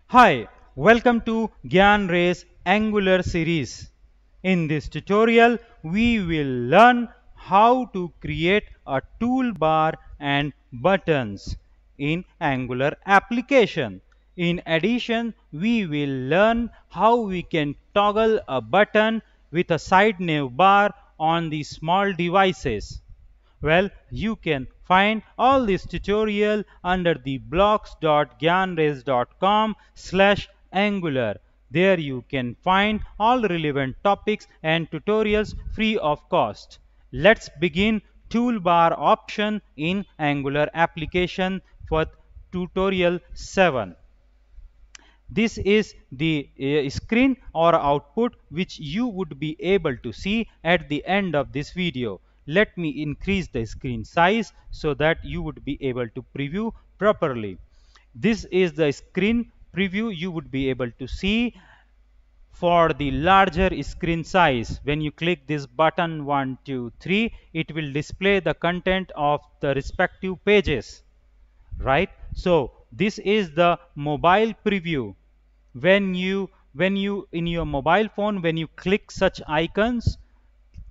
Hi, welcome to Gyan Rays Angular series. In this tutorial, we will learn how to create a toolbar and buttons in Angular application. In addition, we will learn how we can toggle a button with a side nav bar on the small devices. Well, you can find all this tutorial under the blogs.gyanrays.com/angular. There you can find all relevant topics and tutorials free of cost. Let's begin toolbar option in Angular application for tutorial 7. This is the screen or output which you would be able to see at the end of this video. Let me increase the screen size so that you would be able to preview properly. This is the screen preview you would be able to see for the larger screen size. When you click this button 1, 2, 3, it will display the content of the respective pages, right? So this is the mobile preview. When you in your mobile phone, when you click such icons,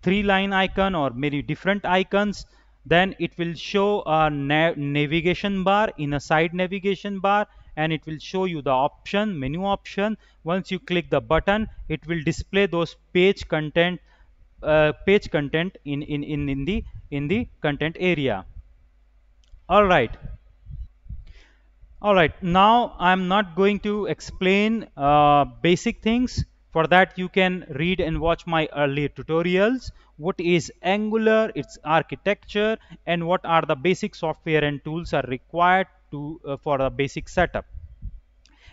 three line icon or many different icons, then it will show a navigation bar in a side navigation bar, and it will show you the option menu option. Once you click the button, it will display those page content in the content area. All right. All right, now I'm not going to explain basic things. For that, you can read and watch my earlier tutorials. What is Angular, its architecture, and what are the basic software and tools are required for a basic setup.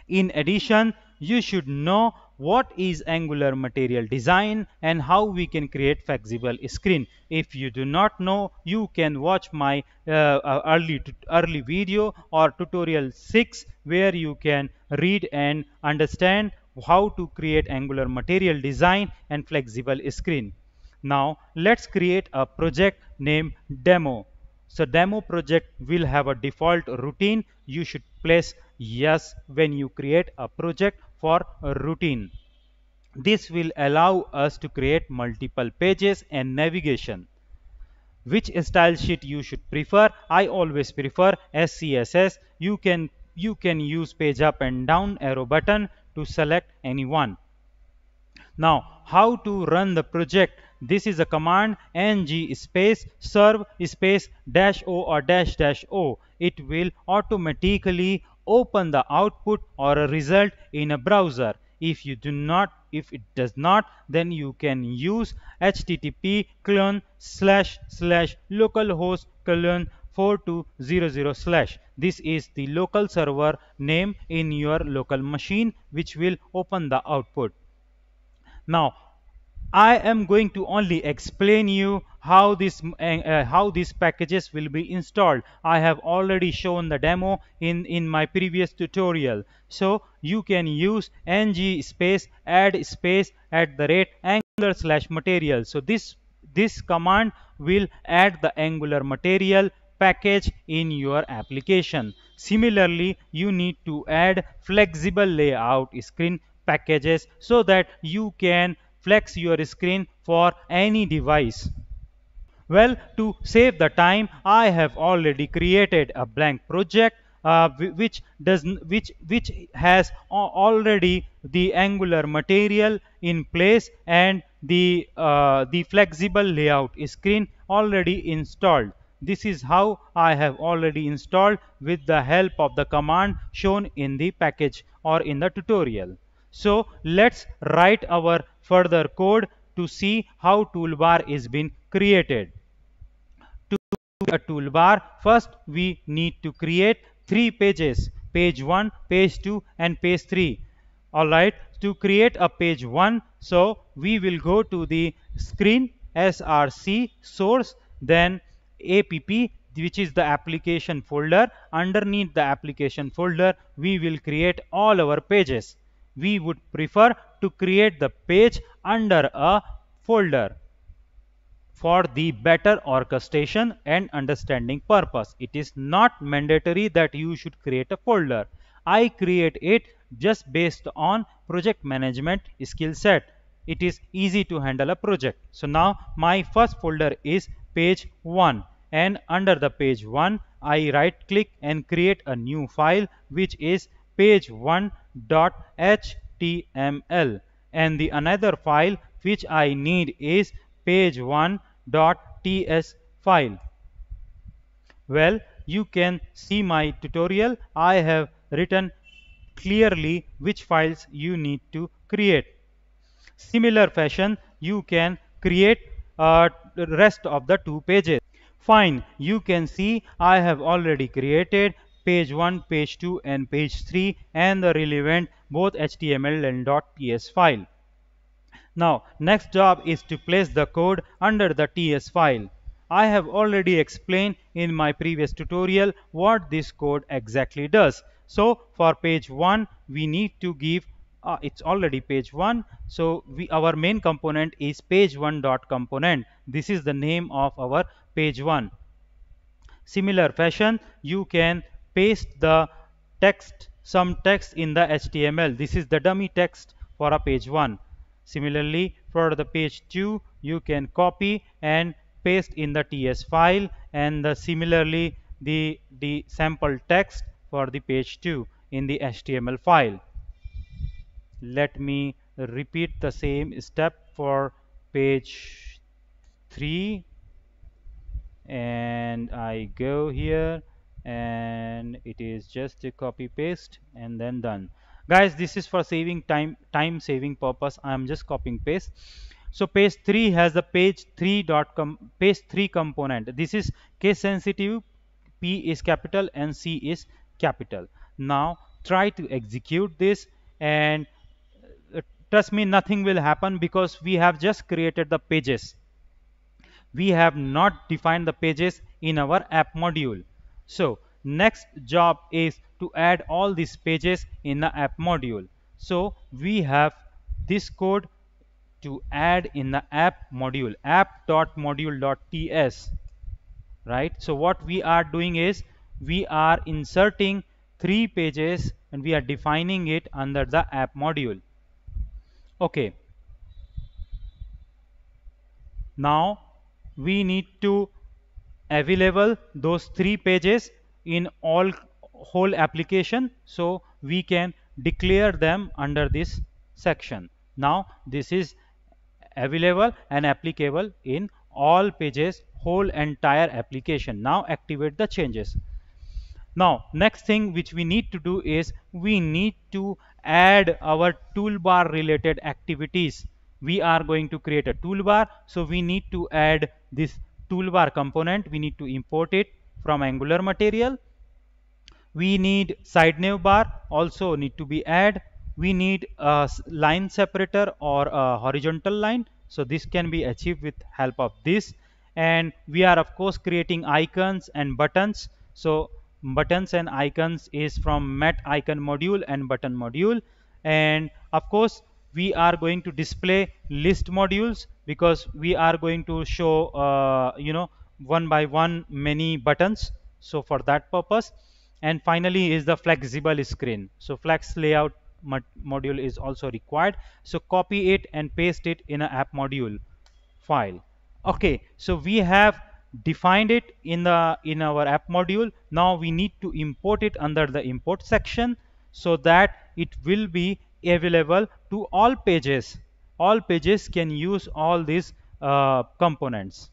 In addition, you should know what is Angular Material Design and how we can create flexible screen. If you do not know, you can watch my early video or tutorial 6, where you can read and understand how to create Angular Material Design and flexible screen. Now let's create a project named demo. So demo project will have a default routine. You should place yes when you create a project for a routine. This will allow us to create multiple pages and navigation. Which style sheet you should prefer? I always prefer SCSS. You can use page up and down arrow button to select any one. Now, how to run the project? This is a command ng space serve space -o or -o. It will automatically open the output or a result in a browser. If it does not, then you can use http /localhost:/4200/. This is the local server name in your local machine, which will open the output. Now, I am going to only explain you how these packages will be installed. I have already shown the demo in my previous tutorial. So you can use ng space add space @angular/material. So this command will add the Angular material package in your application. Similarly, you need to add flexible layout screen packages so that you can flex your screen for any device. Well, to save the time, I have already created a blank project which has already the Angular material in place and the flexible layout screen already installed. This is how I have already installed with the help of the command shown in the package or in the tutorial. So let's write our further code to see how toolbar is being created. To a toolbar, first we need to create 3 pages: page 1, page 2, and page 3. Alright, to create a page 1, so we will go to the screen src source, then app, which is the application folder. Underneath the application folder, we will create all our pages. We would prefer to create the page under a folder for the better orchestration and understanding purpose. It is not mandatory that you should create a folder. I create it just based on project management skill set. It is easy to handle a project. So now my first folder is page 1, and under the page 1 I right click and create a new file which is page1.html, and the another file which I need is page1.ts file. Well, you can see my tutorial. I have written clearly which files you need to create. Similar fashion, you can create the rest of the 2 pages. Fine, you can see I have already created page 1, page 2 and page 3 and the relevant both HTML and .ts file. Now, next job is to place the code under the TS file. I have already explained in my previous tutorial what this code exactly does. So, for page 1, we need to give, it's already page 1. So, our main component is page1.component. This is the name of our page 1. Similar fashion, you can paste the text, some text in the HTML. This is the dummy text for a page 1. Similarly, for the page 2, you can copy and paste in the TS file, and similarly the sample text for the page 2 in the HTML file. Let me repeat the same step for page 3, and I go here and it is just a copy paste and then done. Guys, this is for saving time saving purpose. I am just copying paste. So page 3 has the page 3 component. This is case sensitive. P is capital and C is capital. Now try to execute this, and trust me, nothing will happen because we have just created the pages. We have not defined the pages in our app module. So next job is to add all these pages in the app module. So we have this code to add in the app module, app.module.ts, right? So what we are doing is we are inserting 3 pages and we are defining it under the app module. Okay, now we need to available those 3 pages in whole application, so we can declare them under this section. Now this is available and applicable in all pages, whole entire application. Now activate the changes. Now next thing which we need to do is we need to add our toolbar related activities. We are going to create a toolbar, so we need to add this toolbar component. We need to import it from Angular material. We need side nav bar also need to be add. We need a line separator or a horizontal line, so this can be achieved with help of this. And we are of course creating icons and buttons. So buttons and icons is from mat icon module and button module. And of course we are going to display list modules because we are going to show one by one many buttons, so for that purpose. And finally is the flexible screen, so flex layout module is also required, so copy it and paste it in an app module file. Okay, so we have defined it in our app module. Now we need to import it under the import section so that it will be available to all pages. All pages can use all these components.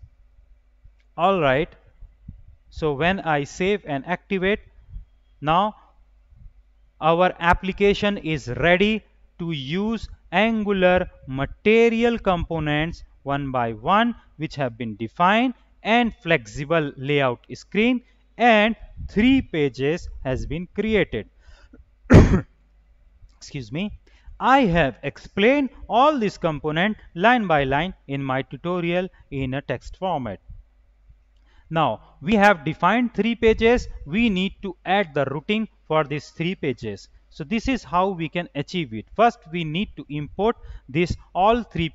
All right, so when I save and activate, now our application is ready to use Angular material components one by one, which have been defined, and flexible layout screen, and 3 pages has been created. Excuse me. I have explained all these components line by line in my tutorial in a text format. Now we have defined 3 pages. We need to add the routine for these 3 pages. So this is how we can achieve it. First we need to import this all 3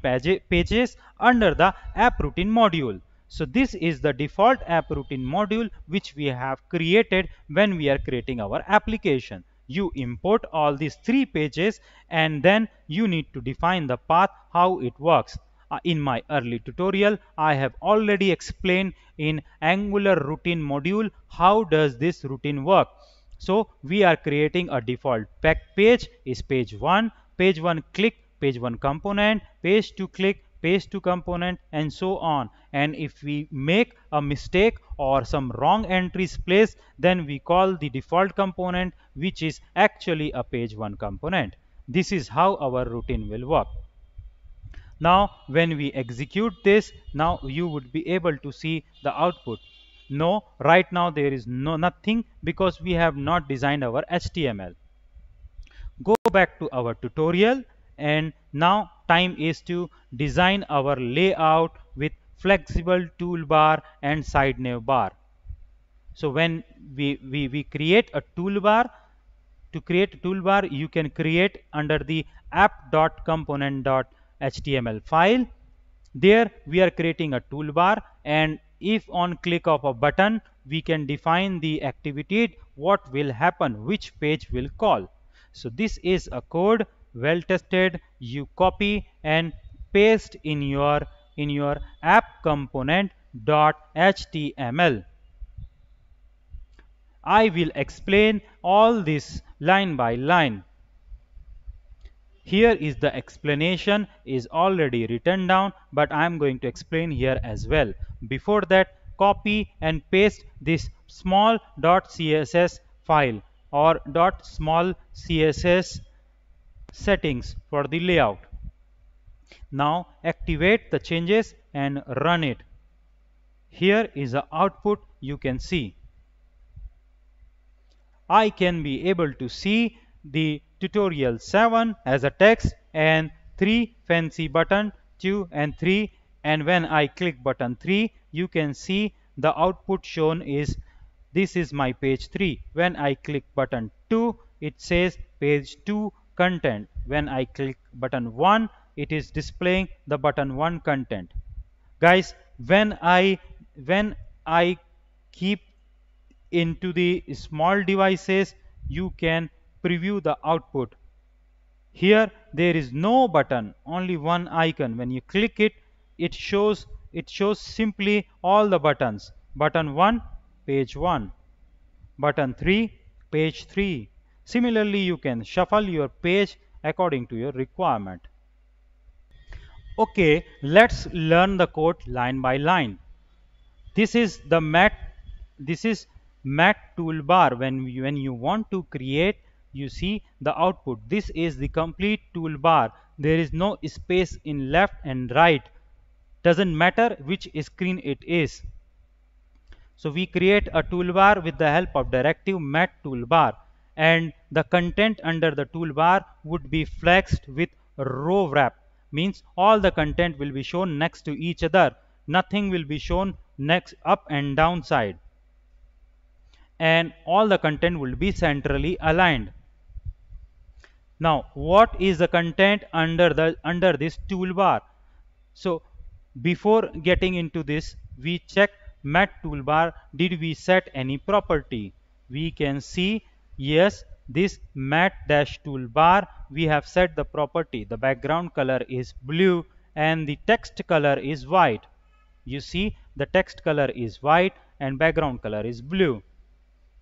pages under the app routine module. So this is the default app routine module which we have created when we are creating our application. You import all these 3 pages, and then you need to define the path, how it works. In my early tutorial, I have already explained in Angular routine module how does this routine work. So we are creating a default page is page 1 click, page 1 component, page 2 click, page 2 component, and so on. And if we make a mistake or some wrong entries placed, then we call the default component, which is actually a page 1 component. This is how our routine will work. Now when we execute this, now you would be able to see the output. No, right now there is nothing because we have not designed our HTML. Go back to our tutorial, and now time is to design our layout with flexible toolbar and side nav bar. So when we create a toolbar, to create a toolbar, you can create under the app.component.html file. There we are creating a toolbar, and if on click of a button, we can define the activity, what will happen, which page will call. So this is a code well tested. You copy and paste in your app component.html. I will explain all this line by line. Here is the explanation is already written down, but I am going to explain here as well. Before that, copy and paste this small .css file or .small css settings for the layout. Now activate the changes and run it. Here is the output you can see. I can be able to see the tutorial 7 as a text and 3 fancy button 2 and 3, and when I click button 3, you can see the output shown is this is my page 3. When I click button 2, it says page 2 content. When I click button 1, it is displaying the button 1 content. Guys, when I keep into the small devices, you can preview the output. Here there is no button, only one icon. When you click it, it shows simply all the buttons. Button 1, page 1. Button 3, page 3. Similarly, you can shuffle your page according to your requirement. Okay, let's learn the code line by line. This is the mat toolbar. When you want to create, you see the output. This is the complete toolbar. There is no space in left and right. Doesn't matter which screen it is. So we create a toolbar with the help of directive mat toolbar, and the content under the toolbar would be flexed with row wrap. Means all the content will be shown next to each other. Nothing will be shown next up and down side, and all the content will be centrally aligned. Now what is the content under this toolbar? So before getting into this, we check mat toolbar, did we set any property? We can see yes, this mat dash toolbar, we have set the property. The background color is blue and the text color is white. You see the text color is white and background color is blue.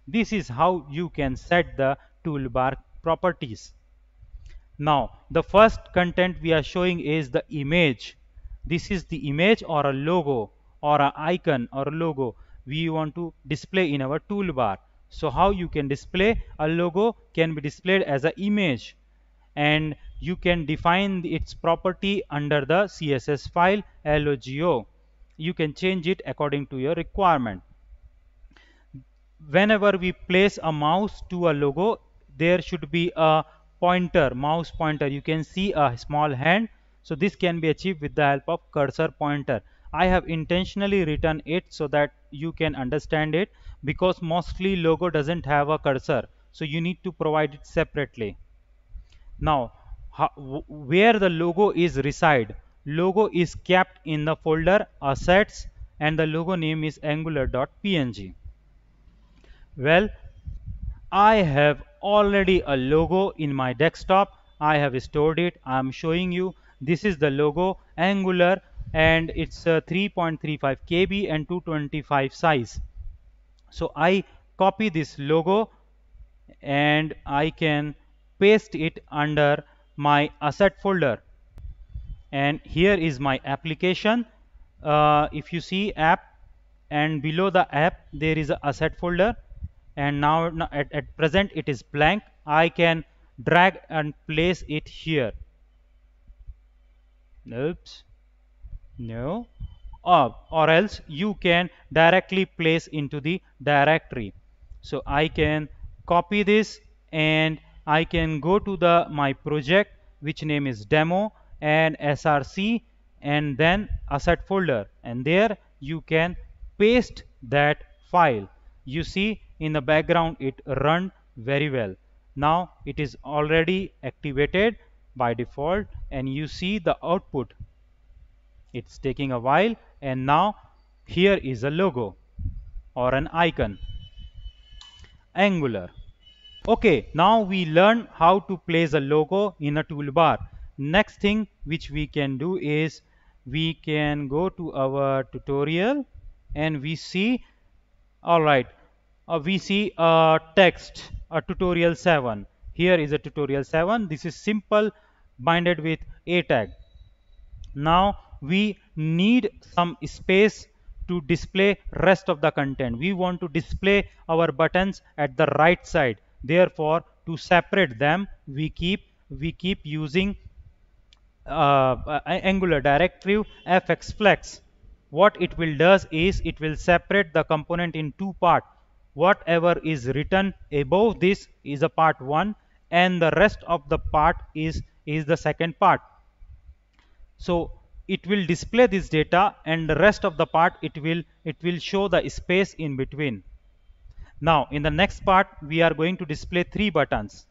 This is how you can set the toolbar properties. Now the first content we are showing is the image. This is the image or a logo or an icon or a logo we want to display in our toolbar. So how you can display a logo can be displayed as an image, and you can define its property under the CSS file logo. You can change it according to your requirement. Whenever we place a mouse to a logo, there should be a pointer, mouse pointer. You can see a small hand. So this can be achieved with the help of cursor pointer. I have intentionally written it so that you can understand it, because mostly logo doesn't have a cursor, so you need to provide it separately. Now where the logo is reside, logo is kept in the folder assets, and the logo name is angular.png. Well, I have already a logo in my desktop. I have stored it. I am showing you. This is the logo, Angular, and it's 3.35 KB and 225 size. So I copy this logo and I can paste it under my asset folder. And here is my application. If you see app, and below the app there is a asset folder, and now at present it is blank. I can drag and place it here. Oops, no. Or else you can directly place into the directory. So I can copy this and I can go to the my project, which name is demo and src, and then asset folder, and there you can paste that file. You see in the background it run very well. Now it is already activated by default, and you see the output. It's taking a while, and now here is a logo or an icon, Angular. Okay, now we learn how to place a logo in a toolbar. Next thing which we can do is we can go to our tutorial and we see, all right, we see a text, a tutorial 7. Here is a tutorial 7. This is simple binded with a tag. Now we need some space to display rest of the content. We want to display our buttons at the right side. Therefore, to separate them, we keep using Angular directive fxflex. What it will does is it will separate the component in two parts. Whatever is written above this is a part 1, and the rest of the part is the second part. So it will display this data, and the rest of the part it will show the space in between. Now in the next part we are going to display 3 buttons.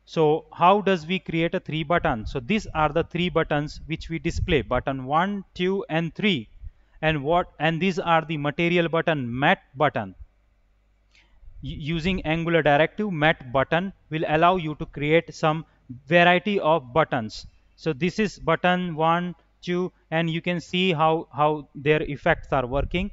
So how does we create a 3 button? So these are the 3 buttons which we display: button 1, 2 and 3. And these are the material button, matte button. Using Angular directive, matte button will allow you to create some variety of buttons. So this is button 1, 2, and you can see how their effects are working.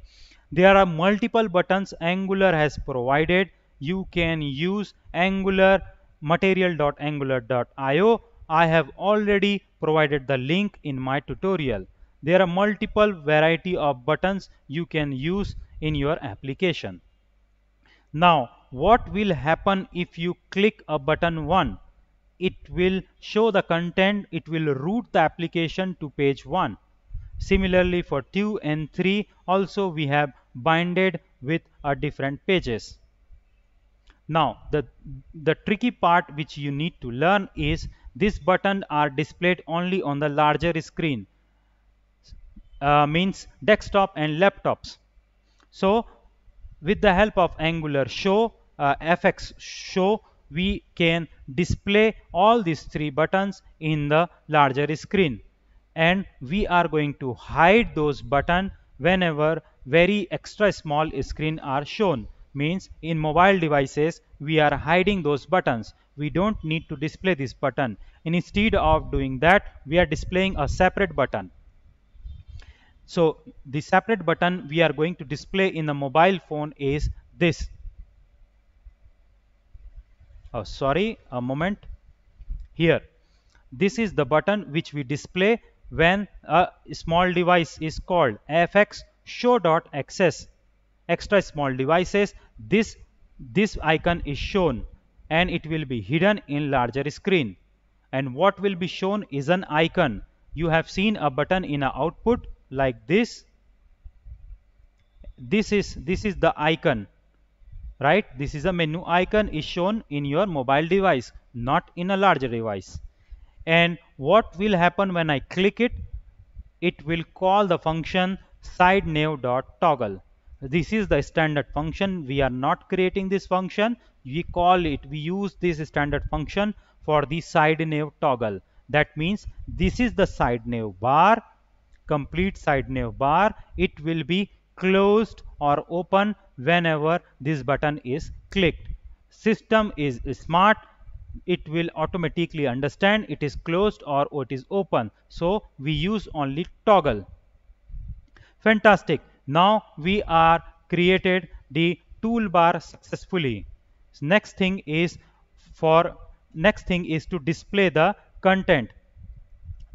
There are multiple buttons Angular has provided. You can use Angular material.angular.io. I have already provided the link in my tutorial. There are multiple variety of buttons you can use in your application. Now what will happen if you click a button 1? It will show the content, it will route the application to page 1. Similarly for 2 and 3 also we have binded with different pages. Now the tricky part which you need to learn is this button are displayed only on the larger screen, means desktop and laptops. So with the help of Angular show, fx show, we can display all these 3 buttons in the larger screen, and we are going to hide those buttons whenever very extra small screen are shown. Means in mobile devices we are hiding those buttons. We don't need to display this button. Instead of doing that, we are displaying a separate button. So the separate button we are going to display in the mobile phone is this. Oh, sorry, a moment. Here, this is the button which we display when a small device is called fx show.access. Extra small devices, this icon is shown, and it will be hidden in larger screen. And what will be shown is an icon. You have seen a button in an output like this. This is the icon, right? This is a menu icon is shown in your mobile device, not in a larger device. And what will happen when I click it? It will call the function sideNav.toggle. This is the standard function. We are not creating this function. We call it, we use this standard function for the side nav toggle. That means this is the side nav bar, complete side nav bar. It will be closed or open whenever this button is clicked. system is smart. It will automatically understand it is closed or it is open. So we use only toggle. Fantastic. Now we are created the toolbar successfully. Next thing is for next thing is to display the content.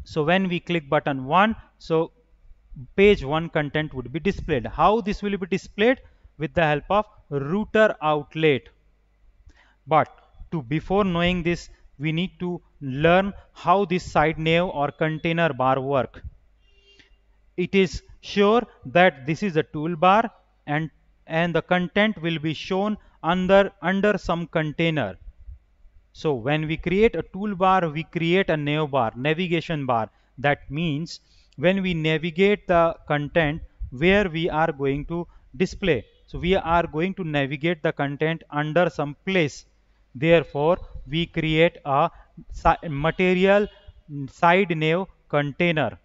So when we click button 1, so page 1 content would be displayed. How this will be displayed? With the help of router outlet. But before knowing this, we need to learn how this side nav or container bar work. It is sure that this is a toolbar, and the content will be shown under some container. So when we create a toolbar, we create a nav bar, navigation bar. That means when we navigate the content, where we are going to display. So we are going to navigate the content under some place. Therefore, we create a material side nav container.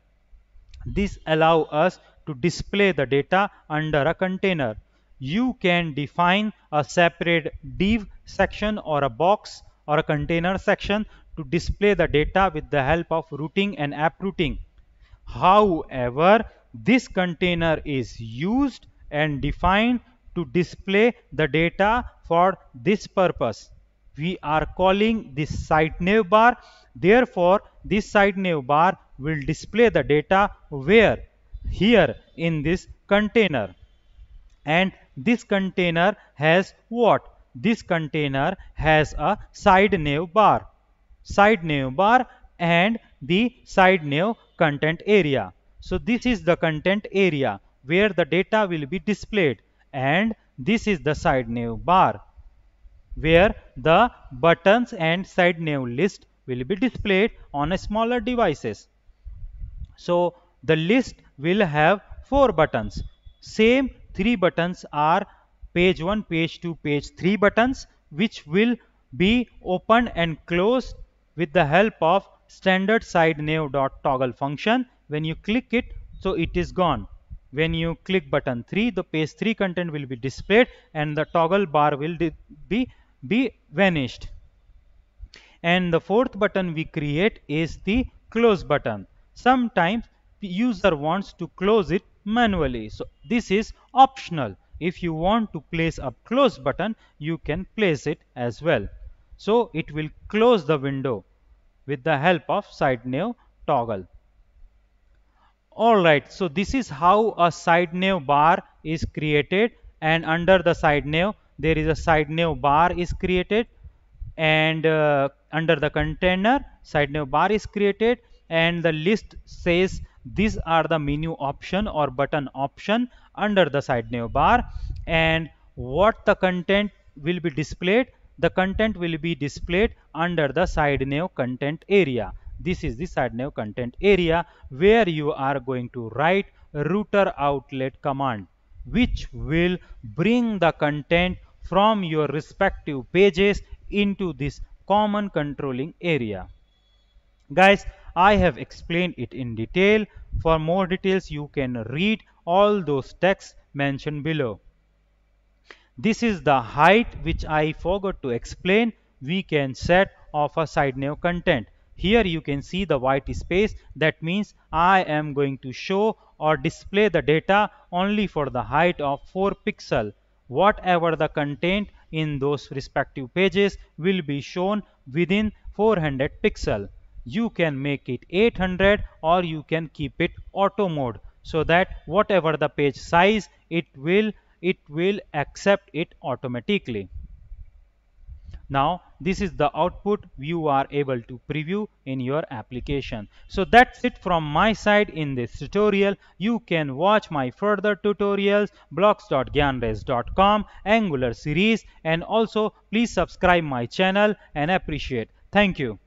This allows us to display the data under a container. You can define a separate div section or a box or a container section to display the data with the help of routing and app routing. However, this container is used and defined to display the data for this purpose. We are calling this side nav bar. Therefore, this side nav bar will display the data where? Here in this container. And this container has what? This container has a side nav bar. Side nav bar and the side nav content area. So this is the content area where the data will be displayed, and this is the side nav bar where the buttons and side nav list will be displayed on a smaller devices. So the list will have 4 buttons. Same 3 buttons are page 1, page 2, page 3 buttons, which will be opened and closed with the help of standard side nav.toggle function. When you click it, so it is gone. When you click button 3, the page 3 content will be displayed and the toggle bar will be vanished. And the fourth button we create is the close button. Sometimes the user wants to close it manually. So this is optional. If you want to place a close button, you can place it as well. So it will close the window with the help of side nav toggle. Alright, so this is how a side nav bar is created, and under the side nav there is a side nav bar is created, and under the container side nav bar is created, and the list says these are the menu option or button option under the side nav bar. And what the content will be displayed? The content will be displayed under the side nav content area. This is the side nav content area where you are going to write router outlet command, which will bring the content from your respective pages into this common controlling area. Guys, I have explained it in detail. For more details, you can read all those texts mentioned below. This is the height which I forgot to explain. We can set of a side nav content. Here you can see the white space. That means I am going to show or display the data only for the height of 4 pixel. Whatever the content in those respective pages will be shown within 400 pixel. You can make it 800 or you can keep it auto mode, so that whatever the page size it will accept it automatically. Now this is the output you are able to preview in your application. So that's it from my side in this tutorial. You can watch my further tutorials blogs.gyanres.com Angular series, and also please subscribe my channel and appreciate. Thank you.